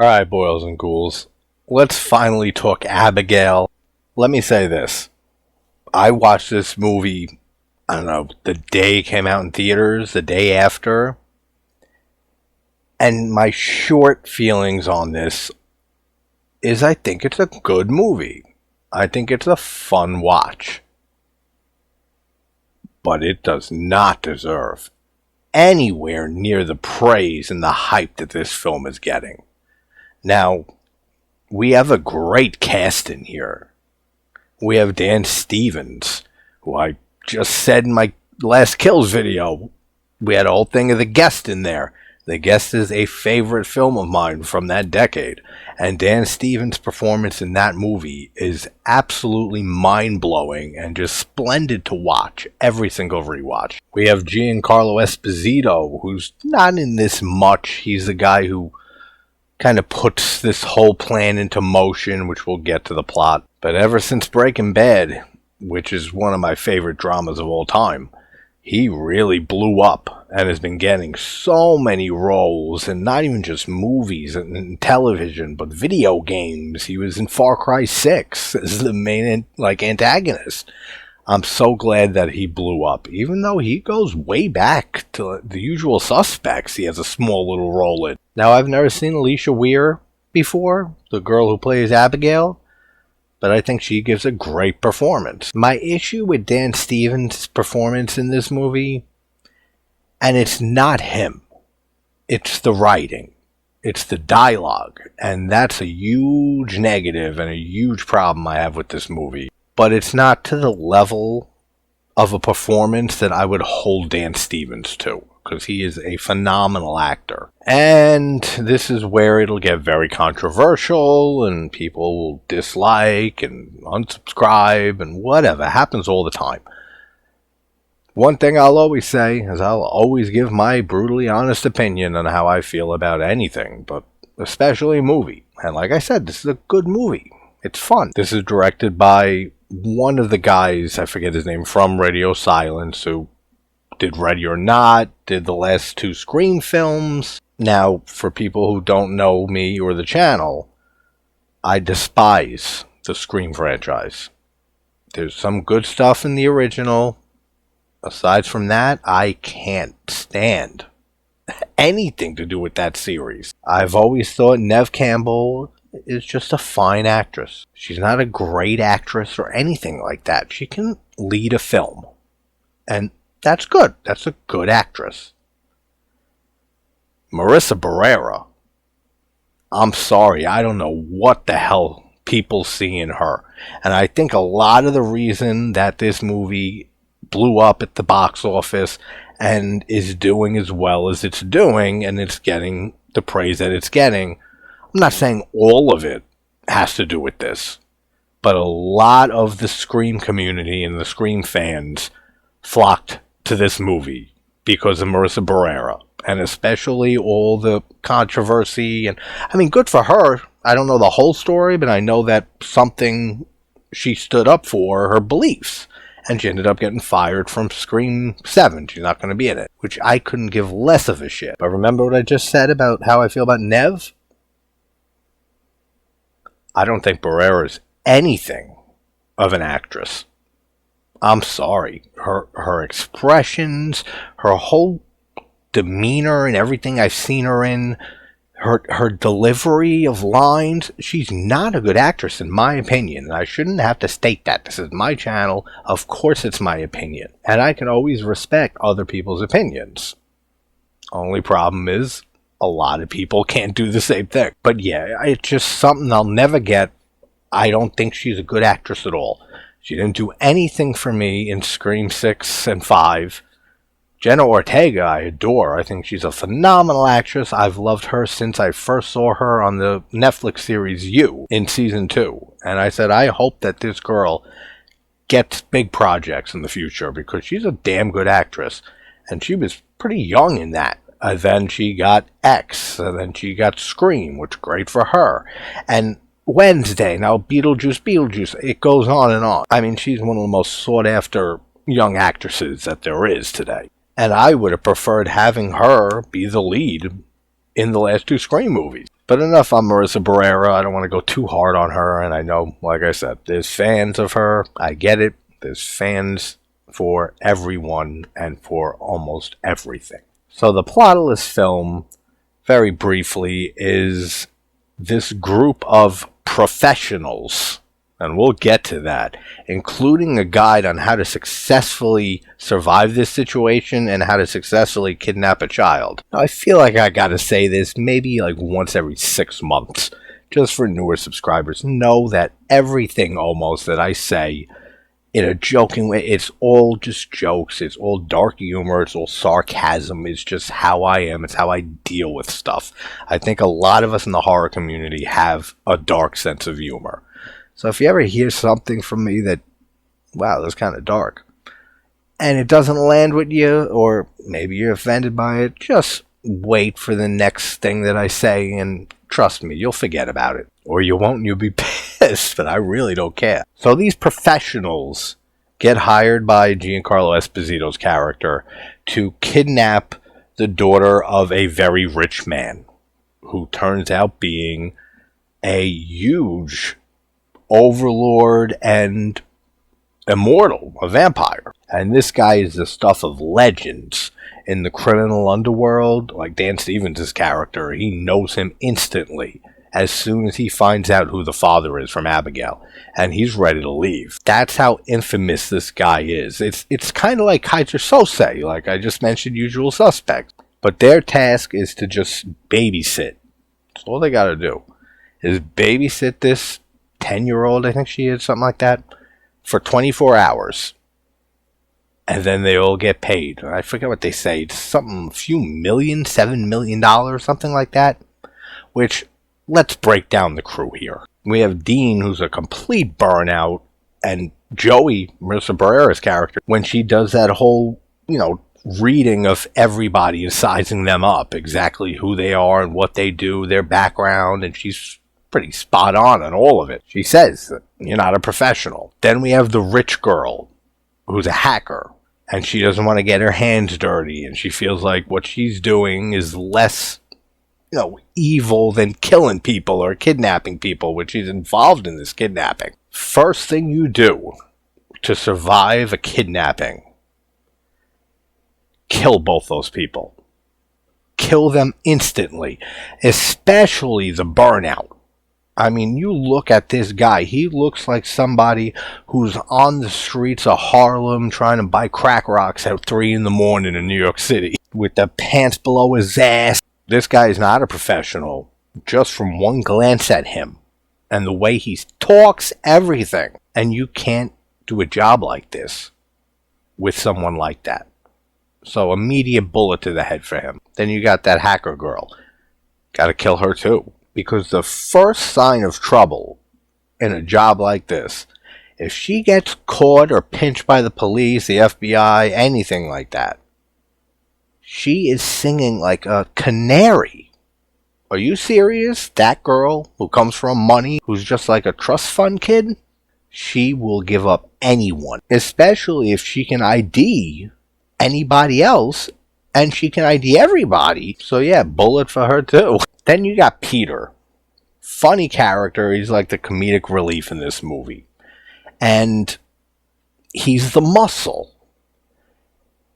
Alright, boils and ghouls, let's finally talk Abigail. Let me say this. I watched this movie, I don't know, the day it came out in theaters, the day after. And my short feelings on this is I think it's a good movie. I think it's a fun watch. But it does not deserve anywhere near the praise and the hype that this film is getting. Now, we have a great cast in here. We have Dan Stevens, who I just said in my last Kills video. We had a whole thing of The Guest in there. The Guest is a favorite film of mine from that decade. And Dan Stevens' performance in that movie is absolutely mind-blowing and just splendid to watch every single rewatch. We have Giancarlo Esposito, who's not in this much. He's the guy who kind of puts this whole plan into motion, which we'll get to the plot. But ever since Breaking Bad, which is one of my favorite dramas of all time, he really blew up and has been getting so many roles, and not even just movies and television, but video games. He was in Far Cry 6 as the main antagonist. I'm so glad that he blew up, even though he goes way back to The Usual Suspects. He has a small little role in. Now, I've never seen Alicia Weir before, the girl who plays Abigail, but I think she gives a great performance. My issue with Dan Stevens' performance in this movie, and it's not him, it's the writing, it's the dialogue, and that's a huge negative and a huge problem I have with this movie. But it's not to the level of a performance that I would hold Dan Stevens to, because he is a phenomenal actor. And this is where it'll get very controversial, and people will dislike and unsubscribe and whatever. It happens all the time. One thing I'll always say is I'll always give my brutally honest opinion on how I feel about anything, but especially a movie. And like I said, this is a good movie. It's fun. This is directed by one of the guys, I forget his name, from Radio Silence, who did Ready or Not, did the last 2 Scream films. Now, for people who don't know me or the channel, I despise the Scream franchise. There's some good stuff in the original. Aside from that, I can't stand anything to do with that series. I've always thought Neve Campbell is just a fine actress. She's not a great actress or anything like that. She can lead a film, and that's good. That's a good actress. Marissa Barrera, I'm sorry, I don't know what the hell people see in her. And I think a lot of the reason that this movie blew up at the box office and is doing as well as it's doing, and it's getting the praise that it's getting, I'm not saying all of it has to do with this, but a lot of the Scream community and the Scream fans flocked to this movie because of Marissa Barrera, and especially all the controversy. And I mean, good for her. I don't know the whole story, but I know that something she stood up for, her beliefs, and she ended up getting fired from Scream 7. She's not going to be in it, which I couldn't give less of a shit. But remember what I just said about how I feel about Neve? I don't think Barrera's anything of an actress. I'm sorry. Her expressions, her whole demeanor and everything I've seen her in, her delivery of lines, she's not a good actress in my opinion. And I shouldn't have to state that. This is my channel. Of course it's my opinion. And I can always respect other people's opinions. Only problem is, a lot of people can't do the same thing. But yeah, it's just something I'll never get. I don't think she's a good actress at all. She didn't do anything for me in Scream 6 and 5. Jenna Ortega, I adore. I think she's a phenomenal actress. I've loved her since I first saw her on the Netflix series You in season 2. And I said, I hope that this girl gets big projects in the future because she's a damn good actress. And she was pretty young in that. And then she got X, and then she got Scream, which is great for her. And Wednesday, now Beetlejuice, it goes on and on. I mean, she's one of the most sought-after young actresses that there is today. And I would have preferred having her be the lead in the last 2 Scream movies. But enough on Marissa Barrera. I don't want to go too hard on her. And I know, like I said, there's fans of her. I get it. There's fans for everyone and for almost everything. So the plot of this film, very briefly, is this group of professionals, and we'll get to that, including a guide on how to successfully survive this situation and how to successfully kidnap a child. Now, I feel like I gotta say this maybe like once every 6 months, just for newer subscribers. Know that everything almost that I say in a joking way, it's all just jokes, it's all dark humor, it's all sarcasm, it's just how I am, it's how I deal with stuff. I think a lot of us in the horror community have a dark sense of humor. So if you ever hear something from me that, wow, that's kind of dark, and it doesn't land with you, or maybe you're offended by it, just wait for the next thing that I say, and trust me, you'll forget about it. Or you won't, and you'll be pissed, but I really don't care. So these professionals get hired by Giancarlo Esposito's character to kidnap the daughter of a very rich man, who turns out being a huge overlord and immortal, a vampire. And this guy is the stuff of legends in the criminal underworld. Like Dan Stevens' character, he knows him instantly as soon as he finds out who the father is from Abigail, and he's ready to leave. That's how infamous this guy is. It's kind of like Kaiser Sose, like I just mentioned, Usual Suspects. But their task is to just babysit. That's all they gotta do, is babysit this 10-year-old, I think she is, something like that, for 24 hours. And then they all get paid. I forget what they say. It's something, a few million, $7 million, something like that. Which, let's break down the crew here. We have Dean, who's a complete burnout, and Joey, Marissa Barrera's character, when she does that whole, reading of everybody and sizing them up, exactly who they are and what they do, their background, and she's pretty spot on all of it. She says that you're not a professional. Then we have the rich girl, who's a hacker, and she doesn't want to get her hands dirty, and she feels like what she's doing is less evil than killing people or kidnapping people, which is involved in this kidnapping. First thing you do to survive a kidnapping, kill both those people. Kill them instantly, especially the burnout. I mean, you look at this guy, he looks like somebody who's on the streets of Harlem trying to buy crack rocks at 3 in the morning in New York City with the pants below his ass. This guy is not a professional, just from one glance at him and the way he talks, everything. And you can't do a job like this with someone like that. So immediate bullet to the head for him. Then you got that hacker girl. Got to kill her too. Because the first sign of trouble in a job like this, if she gets caught or pinched by the police, the FBI, anything like that, she is singing like a canary. Are you serious? That girl who comes from money, who's just like a trust fund kid, she will give up anyone, especially if she can ID anybody else, and she can ID everybody. So yeah, bullet for her too. Then you got Peter. Funny character, he's like the comedic relief in this movie. And he's the muscle.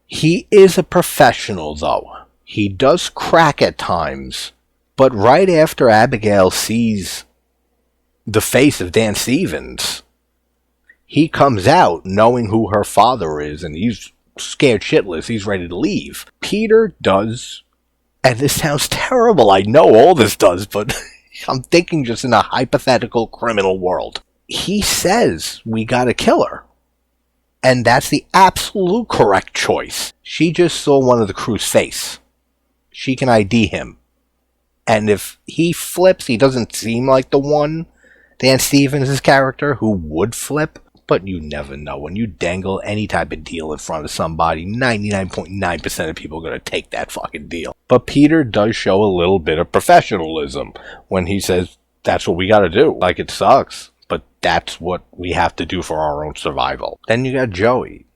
He is a professional, though. He does crack at times, but right after Abigail sees the face of Dan Stevens, he comes out knowing who her father is, and he's scared shitless. He's ready to leave. Peter does And this sounds terrible. I know all this does, but I'm thinking just in a hypothetical criminal world. He says we gotta kill her. And that's the absolute correct choice. She just saw one of the crew's face. She can ID him. And if he flips, he doesn't seem like the one, Dan Stevens' character, who would flip. But you never know. When you dangle any type of deal in front of somebody, 99.9% of people are going to take that fucking deal. But Peter does show a little bit of professionalism when he says, that's what we got to do. Like, it sucks, but that's what we have to do for our own survival. Then you got Joey.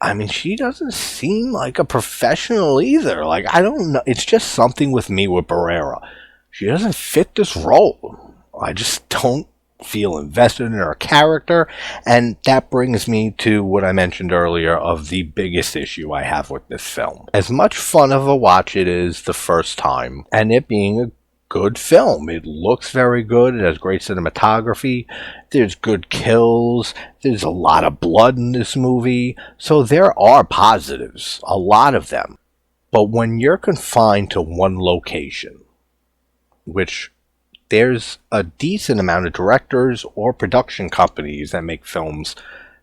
I mean, she doesn't seem like a professional either. Like, I don't know. It's just something with me with Barrera. She doesn't fit this role. I just don't feel invested in her character, and that brings me to what I mentioned earlier of the biggest issue I have with this film. As much fun of a watch it is the first time, and it being a good film, it looks very good, it has great cinematography, there's good kills, there's a lot of blood in this movie, so there are positives, a lot of them. But when you're confined to one location, which there's a decent amount of directors or production companies that make films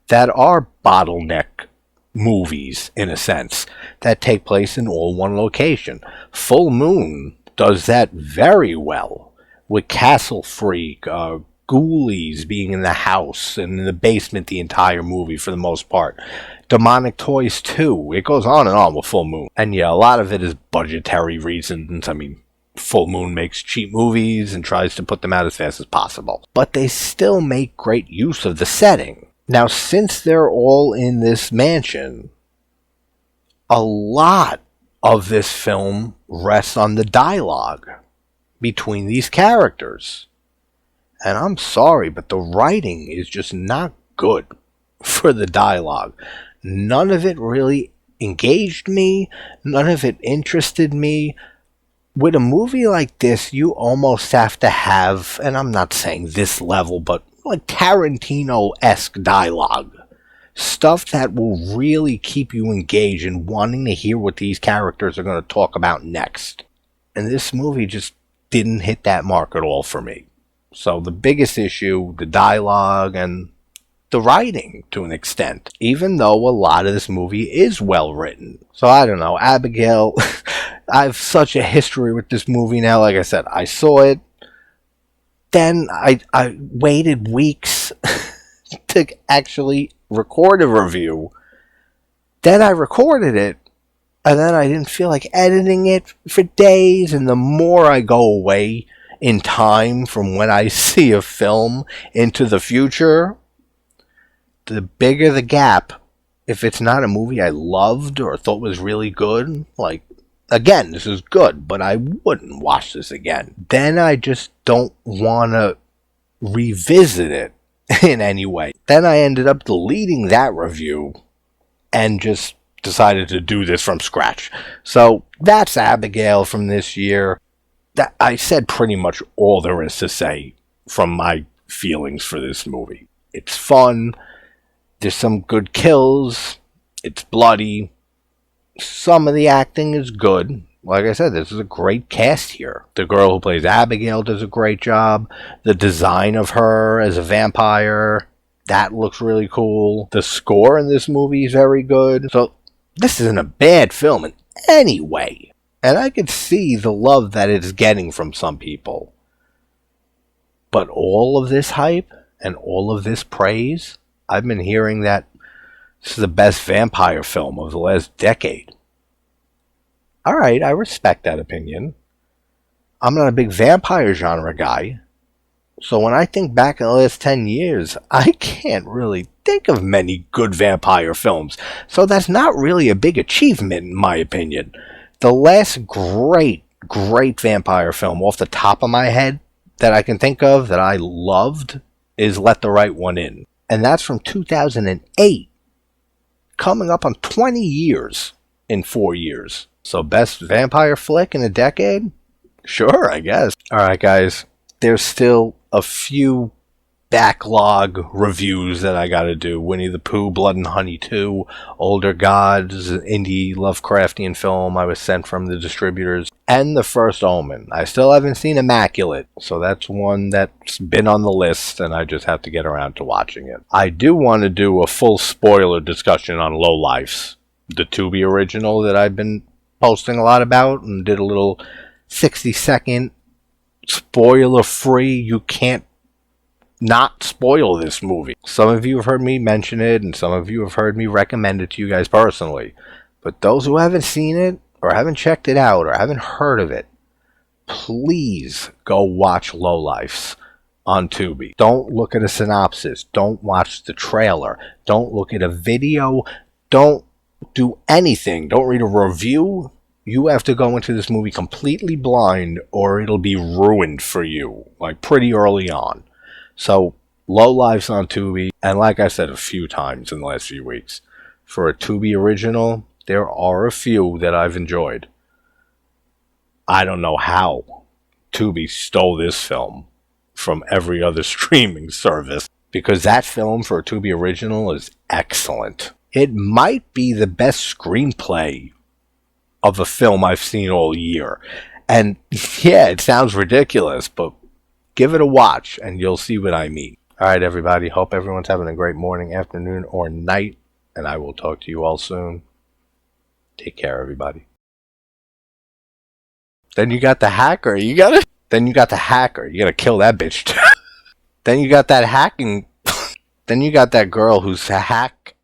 that are bottleneck movies, in a sense, that take place in all one location. Full Moon does that very well, with Castle Freak, Ghoulies being in the house and in the basement the entire movie for the most part. Demonic Toys 2, it goes on and on with Full Moon. And yeah, a lot of it is budgetary reasons. I mean, Full Moon makes cheap movies and tries to put them out as fast as possible. But they still make great use of the setting. Now, since they're all in this mansion, a lot of this film rests on the dialogue between these characters. And I'm sorry, but the writing is just not good for the dialogue. None of it really engaged me. None of it interested me. With a movie like this, you almost have to have, and I'm not saying this level, but like Tarantino-esque dialogue. Stuff that will really keep you engaged and wanting to hear what these characters are going to talk about next. And this movie just didn't hit that mark at all for me. So the biggest issue, the dialogue and the writing to an extent, even though a lot of this movie is well written. So I don't know, Abigail, I have such a history with this movie now. Like I said, I saw it, then I waited weeks to actually record a review. Then I recorded it, and then I didn't feel like editing it for days, and the more I go away in time from when I see a film into the future, the bigger the gap. If it's not a movie I loved or thought was really good, like, again, this is good, but I wouldn't watch this again. Then I just don't want to revisit it in any way. Then I ended up deleting that review and just decided to do this from scratch. So that's Abigail from this year. That I said pretty much all there is to say from my feelings for this movie. It's fun. There's some good kills. It's bloody. Some of the acting is good. Like I said, this is a great cast here. The girl who plays Abigail does a great job. The design of her as a vampire, that looks really cool. The score in this movie is very good. So this isn't a bad film in any way. And I could see the love that it's getting from some people. But all of this hype and all of this praise, I've been hearing that this is the best vampire film of the last decade. Alright, I respect that opinion. I'm not a big vampire genre guy. So when I think back in the last 10 years, I can't really think of many good vampire films. So that's not really a big achievement in my opinion. The last great vampire film off the top of my head that I can think of that I loved is Let the Right One In. And that's from 2008. Coming up on 20 years in 4 years. So best vampire flick in a decade? Sure, I guess. Alright guys, there's still a few backlog reviews that I gotta do. Winnie the Pooh, Blood and Honey 2, Older Gods, an indie Lovecraftian film I was sent from the distributors, and The First Omen. I still haven't seen Immaculate, so that's one that's been on the list, and I just have to get around to watching it. I do want to do a full spoiler discussion on Lowlifes, the Tubi original that I've been posting a lot about, and did a little 60-second spoiler-free, you can't not spoil this movie. Some of you have heard me mention it, and some of you have heard me recommend it to you guys personally. But those who haven't seen it, or haven't checked it out, or haven't heard of it, please go watch Lowlifes on Tubi. Don't look at a synopsis. Don't watch the trailer. Don't look at a video. Don't do anything. Don't read a review. You have to go into this movie completely blind, or it'll be ruined for you, like pretty early on. So, Lowlifes on Tubi, and like I said a few times in the last few weeks, for a Tubi original, there are a few that I've enjoyed. I don't know how Tubi stole this film from every other streaming service, because that film for a Tubi original is excellent. It might be the best screenplay of a film I've seen all year. And yeah, it sounds ridiculous, but give it a watch, and you'll see what I mean. Alright, everybody. Hope everyone's having a great morning, afternoon, or night, and I will talk to you all soon. Take care, everybody. Then you got the hacker. Then you got the hacker. You gotta kill that bitch. Then you got that hacking. Then you got that girl who's a hack